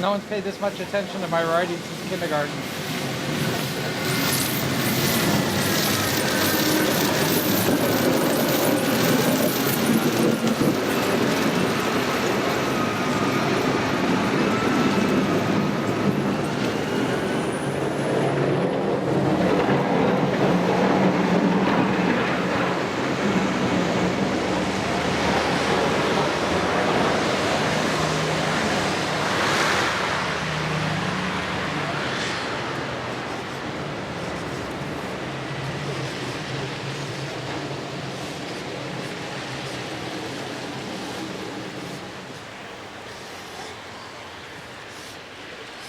No one's paid this much attention to my writing since kindergarten.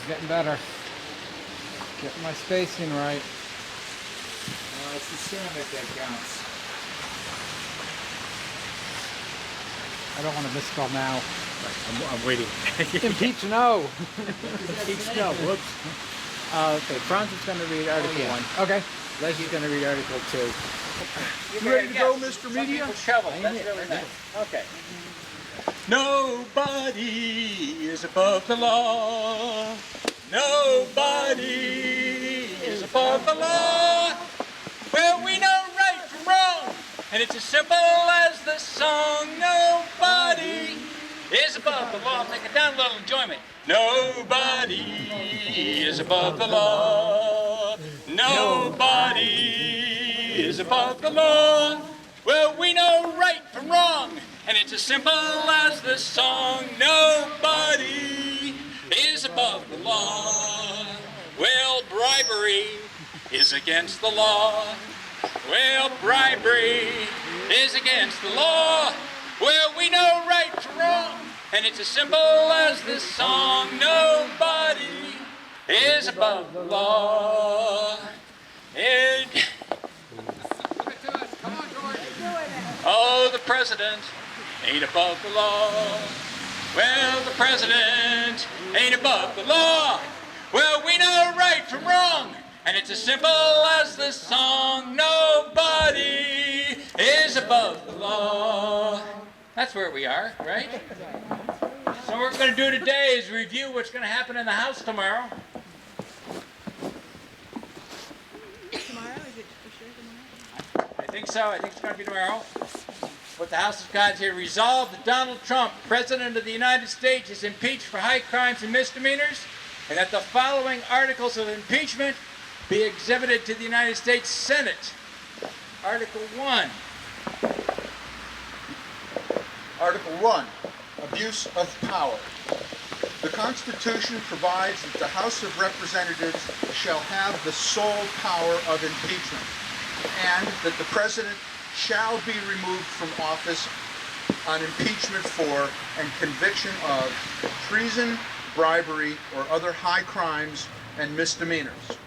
Getting better. Getting my spacing right. It's the ceramic that counts. I don't want to misspell now. I'm waiting. Impeach no. Impeach no. Whoops. Okay, Franz is going to read Article 1. Okay. Leslie's going to read Article 2. You ready to go, Mr. Media? Shovel. That's really nice. Okay. Nobody is above the law. Nobody is above the law. Well, we know right from wrong, and it's as simple as the song. Nobody is above the law. Take it down a little, enjoyment. Nobody is above the law. Nobody is above the law. Well, we know right from wrong, and it's as simple as the song. Nobody is above the law. Well, bribery is against the law. Well, bribery is against the law. Well, we know right from wrong, and it's as simple as this song. Nobody is above the law. And oh, the president ain't above the law. Well, the president ain't above the law. Well, we know right from wrong, and it's as simple as this song. Nobody is above the law. That's where we are, right? So what we're going to do today is review what's going to happen in the House tomorrow. Tomorrow? Is it for sure tomorrow? I think so. I think it's going to be tomorrow. What the House of Commons here resolved that Donald Trump, President of the United States, is impeached for high crimes and misdemeanors, and that the following articles of impeachment be exhibited to the United States Senate. Article 1. Article 1, Abuse of Power. The Constitution provides that the House of Representatives shall have the sole power of impeachment, and that the President shall be removed from office on impeachment for and conviction of treason, bribery, or other high crimes and misdemeanors.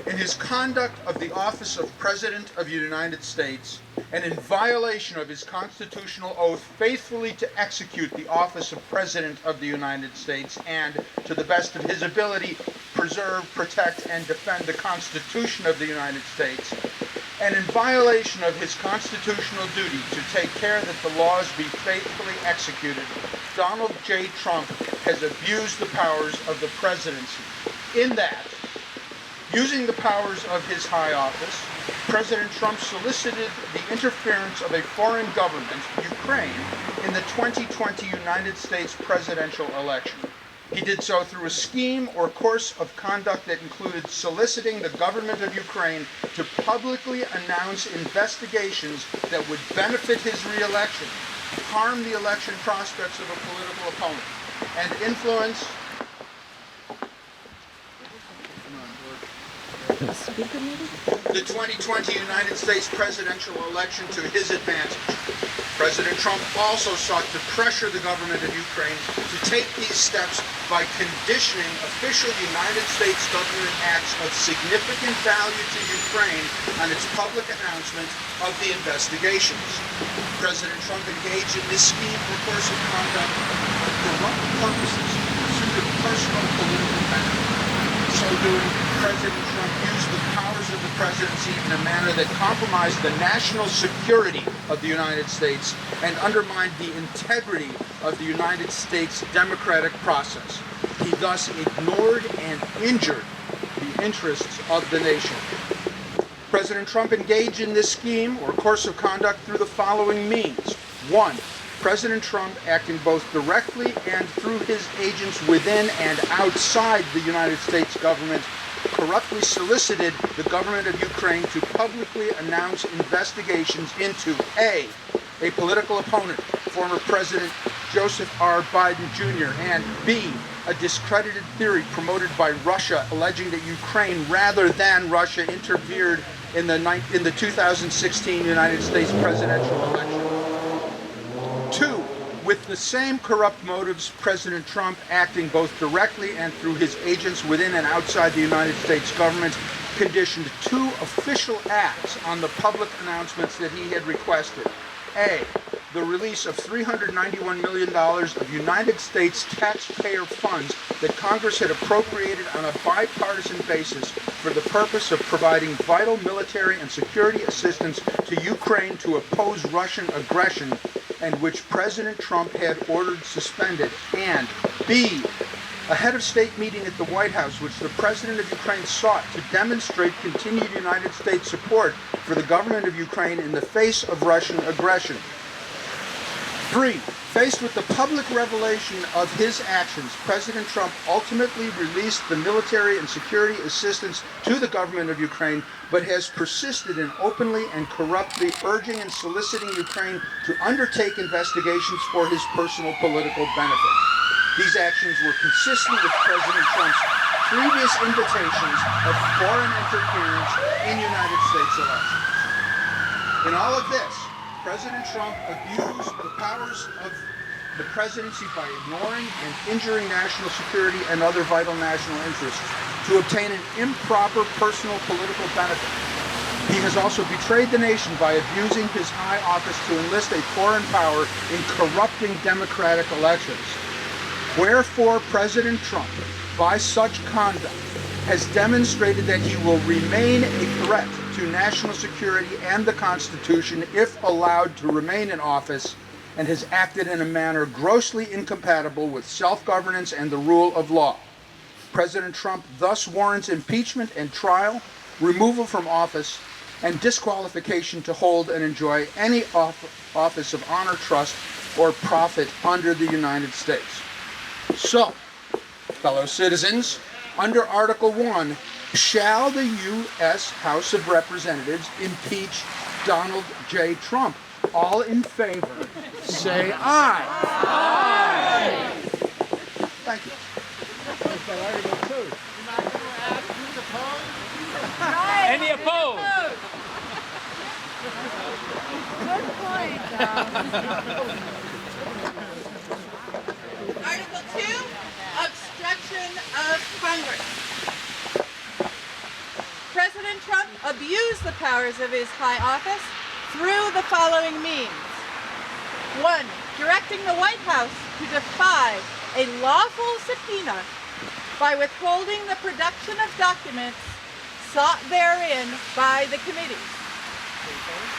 In his conduct of the office of President of the United States, and in violation of his constitutional oath faithfully to execute the office of President of the United States and, to the best of his ability, preserve, protect, and defend the Constitution of the United States, and in violation of his constitutional duty to take care that the laws be faithfully executed, Donald J. Trump has abused the powers of the presidency in that, using the powers of his high office, President Trump solicited the interference of a foreign government, Ukraine, in the 2020 United States presidential election. He did so through a scheme or course of conduct that included soliciting the government of Ukraine to publicly announce investigations that would benefit his re-election, harm the election prospects of a political opponent, and influence the 2020 United States presidential election to his advantage. President Trump also sought to pressure the government of Ukraine to take these steps by conditioning official United States government acts of significant value to Ukraine on its public announcement of the investigations. President Trump engaged in this scheme or course of conduct for corrupt purposes in pursuit of personal political benefit. In so doing, President Trump used the powers of the presidency in a manner that compromised the national security of the United States and undermined the integrity of the United States democratic process. He thus ignored and injured the interests of the nation. President Trump engaged in this scheme or course of conduct through the following means. 1. President Trump, acting both directly and through his agents within and outside the United States government, corruptly solicited the government of Ukraine to publicly announce investigations into A, political opponent, former President Joseph R. Biden Jr., and B, a discredited theory promoted by Russia alleging that Ukraine rather than Russia interfered in the 2016 United States presidential election. 2. With the same corrupt motives, President Trump, acting both directly and through his agents within and outside the United States government, conditioned 2 official acts on the public announcements that he had requested. A, the release of $391 million of United States taxpayer funds that Congress had appropriated on a bipartisan basis for the purpose of providing vital military and security assistance to Ukraine to oppose Russian aggression, and which President Trump had ordered suspended. And B, a head of state meeting at the White House, which the President of Ukraine sought to demonstrate continued United States support for the government of Ukraine in the face of Russian aggression. 3. Faced with the public revelation of his actions, President Trump ultimately released the military and security assistance to the government of Ukraine, but has persisted in openly and corruptly urging and soliciting Ukraine to undertake investigations for his personal political benefit. These actions were consistent with President Trump's previous invitations of foreign interference in United States elections. In all of this, President Trump abused the powers of the presidency by ignoring and injuring national security and other vital national interests to obtain an improper personal political benefit. He has also betrayed the nation by abusing his high office to enlist a foreign power in corrupting democratic elections. Wherefore, President Trump, by such conduct, has demonstrated that he will remain a threat to national security and the Constitution if allowed to remain in office, and has acted in a manner grossly incompatible with self-governance and the rule of law. President Trump thus warrants impeachment and trial, removal from office, and disqualification to hold and enjoy any office of honor, trust, or profit under the United States. So, fellow citizens, under Article 1, shall the U.S. House of Representatives impeach Donald J. Trump? All in favor, say aye. Aye. Thank you. Any opposed? Good point. Article 2, obstruction of Congress. President Trump abused the powers of his high office through the following means. 1. Directing the White House to defy a lawful subpoena by withholding the production of documents sought therein by the committees.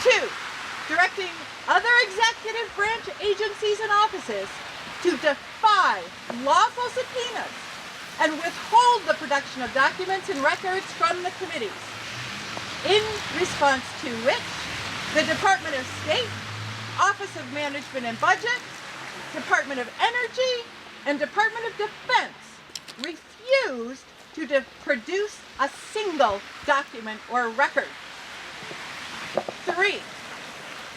2. Directing other executive branch agencies and offices to defy lawful subpoenas and withhold the production of documents and records from the committees, in response to which the Department of State, Office of Management and Budget, Department of Energy, and Department of Defense refused to produce a single document or record. 3.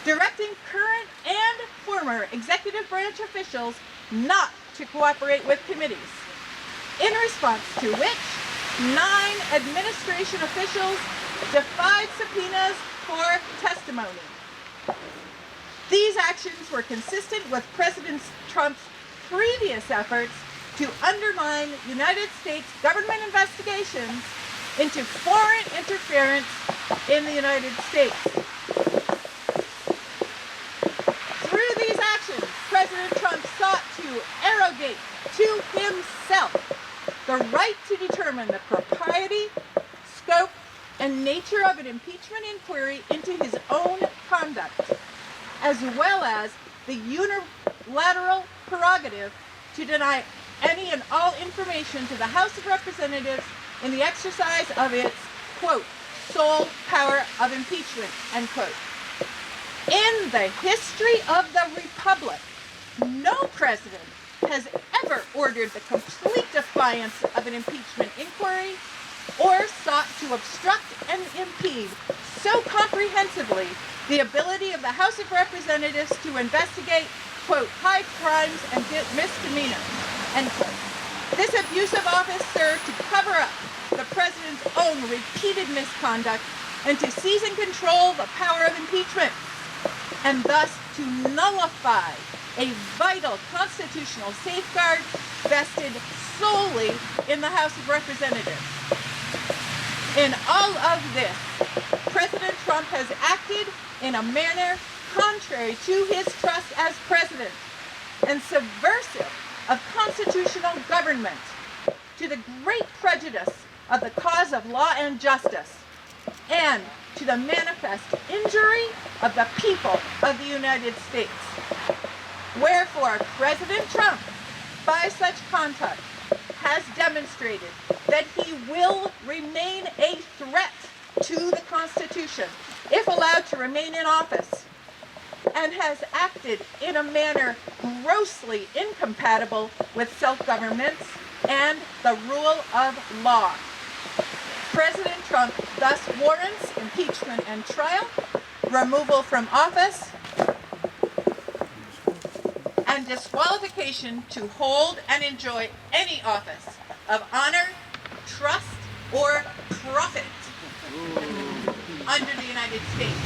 Directing current and former executive branch officials not to cooperate with committees, in response to which 9 administration officials defied subpoenas for testimony. These actions were consistent with President Trump's previous efforts to undermine United States government investigations into foreign interference in the United States. Through these actions, President Trump sought to arrogate to himself the right to determine the propriety, scope, and nature of an impeachment inquiry into his own conduct, as well as the unilateral prerogative to deny any and all information to the House of Representatives in the exercise of its, quote, sole power of impeachment, end quote. In the history of the Republic, no president has ever ordered the complete defiance of an impeachment inquiry or sought to obstruct and impede so comprehensively the ability of the House of Representatives to investigate, quote, high crimes and misdemeanors, end quote. This abuse of office served to cover up the president's own repeated misconduct and to seize and control the power of impeachment, and thus to nullify a vital constitutional safeguard vested solely in the House of Representatives. In all of this, President Trump has acted in a manner contrary to his trust as president and subversive of constitutional government, to the great prejudice of the cause of law and justice, and to the manifest injury of the people of the United States. Wherefore, President Trump, by such conduct, has demonstrated that he will remain a threat to the Constitution if allowed to remain in office, and has acted in a manner grossly incompatible with self-government and the rule of law. President Trump thus warrants impeachment and trial, removal from office, and disqualification to hold and enjoy any office of honor, trust, or profit under the United States.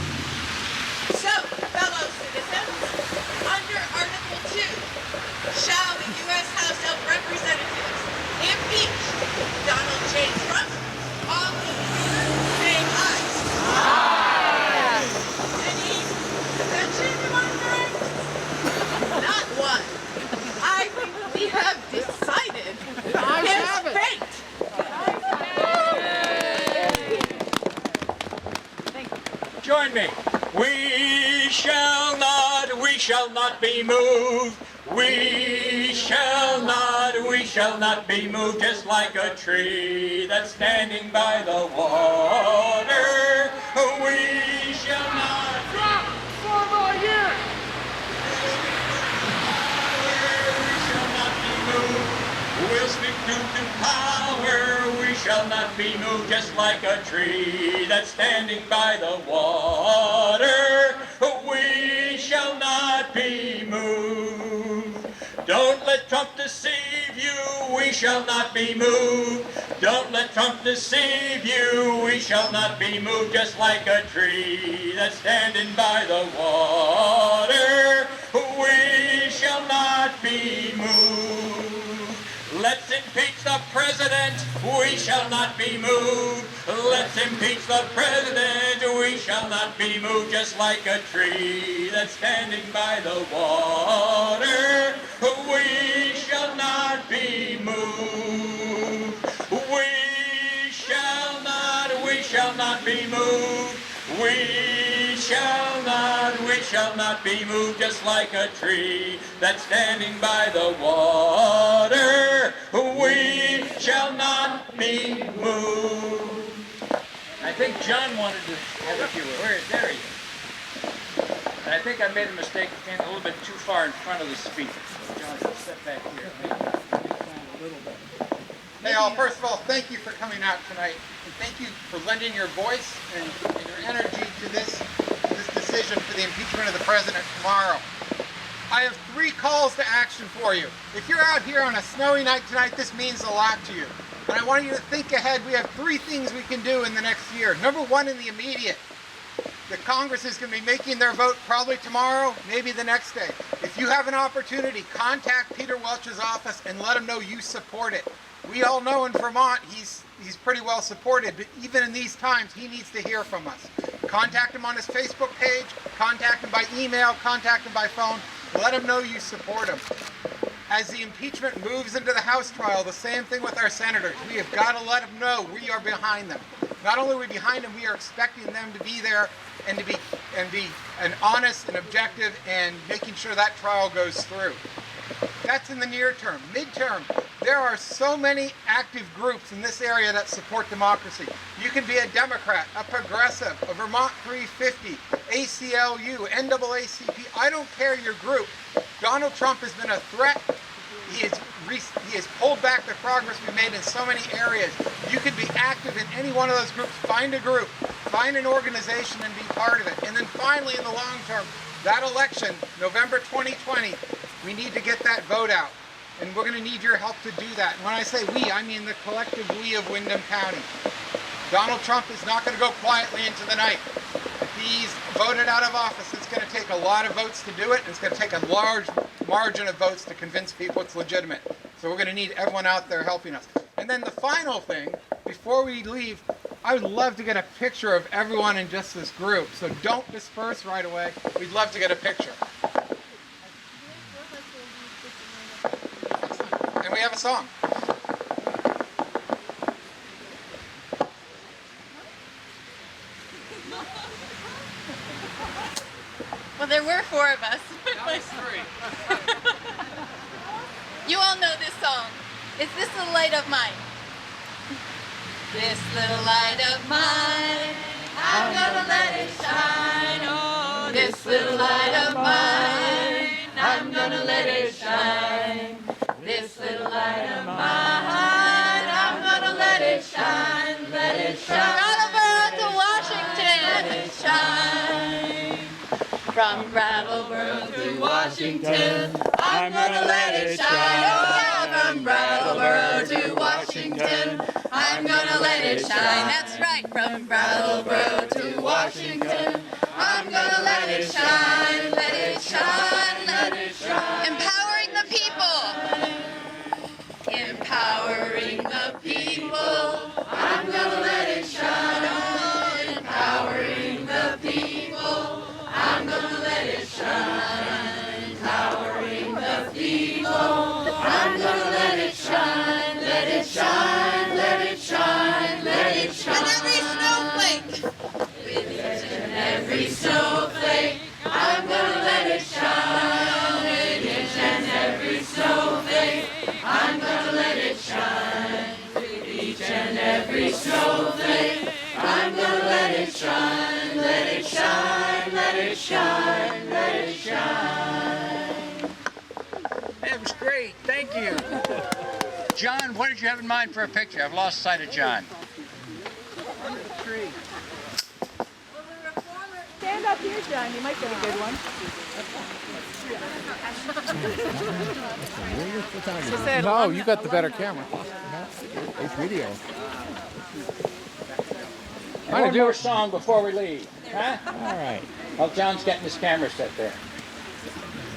So, fellow citizens, under Article 2, shall the U.S. House of Representatives impeach Donald J. Trump? All in favor, say aye. Aye. Any abstention among them? Not one. I think we have decided his fate. Join me. We shall not be moved. We shall not be moved, just like a tree that's standing by the water. We shall not drop 4 more years. We shall not be moved. We'll speak truth to power. We shall not be moved, just like a tree that's standing by the water. We shall not be moved. Don't let Trump deceive you. We shall not be moved. Don't let Trump deceive you. We shall not be moved, just like a tree that's standing by the water. We shall not be moved. Let's impeach the president. We shall not be moved. Let's impeach the president. We shall not be moved, just like a tree that's standing by the water. We shall not be moved. We shall not be moved. We shall not be moved, just like a tree that's standing by the water. We shall not be moved. I think John wanted to have a few words. There he is. And I think I made a mistake, came a little bit too far in front of the speaker. So John, step back here. Hey all, first of all, thank you for coming out tonight. And thank you for lending your voice and your energy to this decision for the impeachment of the president tomorrow. I have 3 calls to action for you. If you're out here on a snowy night tonight, this means a lot to you. And I want you to think ahead. We have 3 things we can do in the next year. Number 1, in the immediate. The Congress is going to be making their vote probably tomorrow, maybe the next day. If you have an opportunity, contact Peter Welch's office and let him know you support it. We all know in Vermont he's pretty well supported, but even in these times he needs to hear from us. Contact him on his Facebook page, contact him by email, contact him by phone. Let him know you support him. As the impeachment moves into the House trial, the same thing with our senators. We have got to let them know we are behind them. Not only are we behind them, we are expecting them to be there and to be honest and objective and making sure that trial goes through. That's in the near term. Midterm, there are so many active groups in this area that support democracy. You can be a Democrat, a progressive, a Vermont 350, ACLU, NAACP. I don't care your group. Donald Trump has been a threat. He has pulled back the progress we've made in so many areas. You can be active in any one of those groups. Find a group, find an organization and be part of it. And then finally, in the long term, that election, November 2020, we need to get that vote out. And we're going to need your help to do that. And when I say we, I mean the collective we of Windham County. Donald Trump is not going to go quietly into the night. If he's voted out of office, it's going to take a lot of votes to do it, and it's going to take a large margin of votes to convince people it's legitimate. So we're going to need everyone out there helping us. And then the final thing, before we leave, I would love to get a picture of everyone in just this group. So don't disperse right away. We'd love to get a picture. And we have a song. Well, there were four of us. You all know this song. It's This Little Light of Mine. This little light of mine, I'm gonna let it shine. Oh, this little light of mine, I'm gonna let it shine. This little light of mine, I'm gonna let it shine. Let it shine. Brattleboro to Washington. Let it shine. From Brattleboro to Washington, I'm gonna let it shine. Oh yeah, from Brattleboro to Washington, I'm gonna let it shine. That's right, from Brattleboro to Washington, I'm gonna let it shine. Let it shine, let it shine. Empowering the people. Empowering the people. I'm gonna let it shine. Oh, empowering the people. I'm gonna let it shine. Empowering the people. I'm gonna let it shine. Let it shine. Let it shine. Let it shine. With every snowflake. With each and every snowflake. I'm gonna let it shine. With each and every snowflake. I'm gonna let it shine. With each and every snowflake. I'm gonna let it shine. Let it shine. Let it shine. Let it shine. That was great. Thank you. John, what did you have in mind for a picture? I've lost sight of John. Stand up here, John. You might get a good one. No, you got the better camera. It's video. One more song before we leave. Huh? All right. Well, John's getting his camera set there.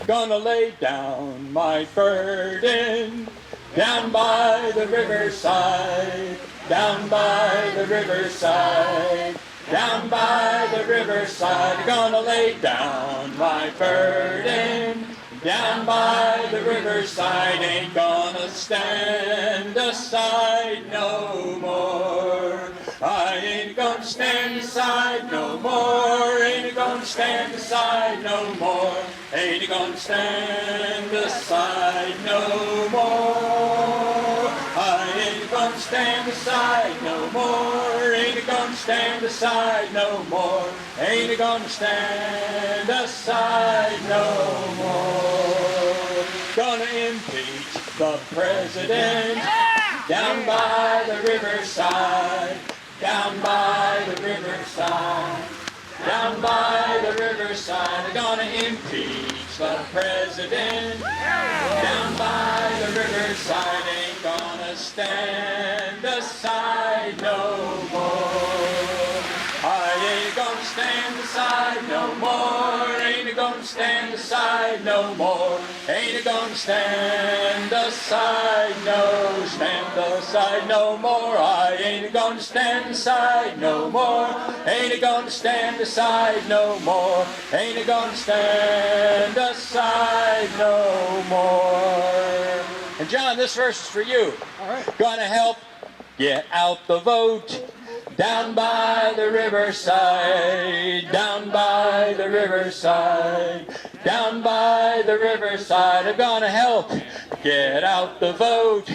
Gonna lay down my burden down by the riverside, down by the riverside, down by the riverside. Gonna lay down my burden down by the riverside. Ain't gonna stand aside no more. I ain't gonna stand aside no more. Ain't gonna stand aside no more. Ain't gonna stand aside no more. I ain't gonna stand aside no more. Ain't gonna stand aside no more. Ain't gonna stand aside no more. Gonna impeach the president down by the riverside. Down by the riverside, down by the riverside. They're gonna impeach the president. Down by the riverside, ain't gonna stand aside no more. I ain't gonna stand aside no more. Ain't gonna stand aside no more. Ain't gonna stand aside no more. I ain't gonna stand aside no more. Ain't gonna stand aside no more. Ain't gonna stand aside no more. And John, this verse is for you. All right. Gonna help get out the vote. Down by the riverside, down by the riverside, down by the riverside. I'm gonna help Get out the vote.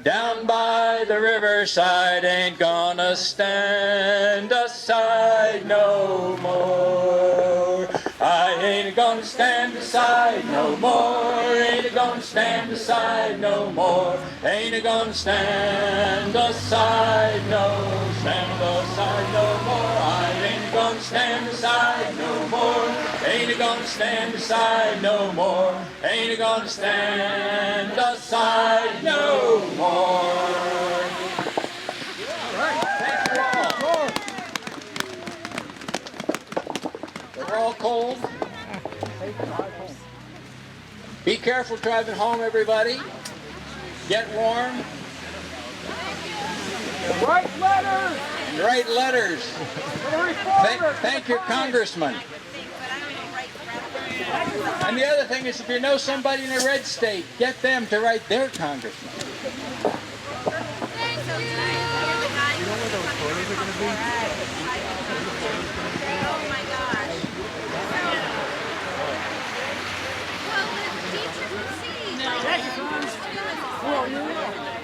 Down by the riverside, ain't gonna stand aside no more. I ain't gonna stand aside no more. Ain't gonna stand aside no more. Ain't gonna stand aside no, stand aside no more. I ain't gonna stand aside no more. Ain't gonna stand aside no more. Ain't gonna stand aside no more. Thank you all. We're all cold. Be careful driving home, everybody. Get warm. Write letters! Write letters. Thank your congressman. And the other thing is, if you know somebody in a red state, get them to write their congressman. Oh my gosh. Well, the teacher can see. Well, you know.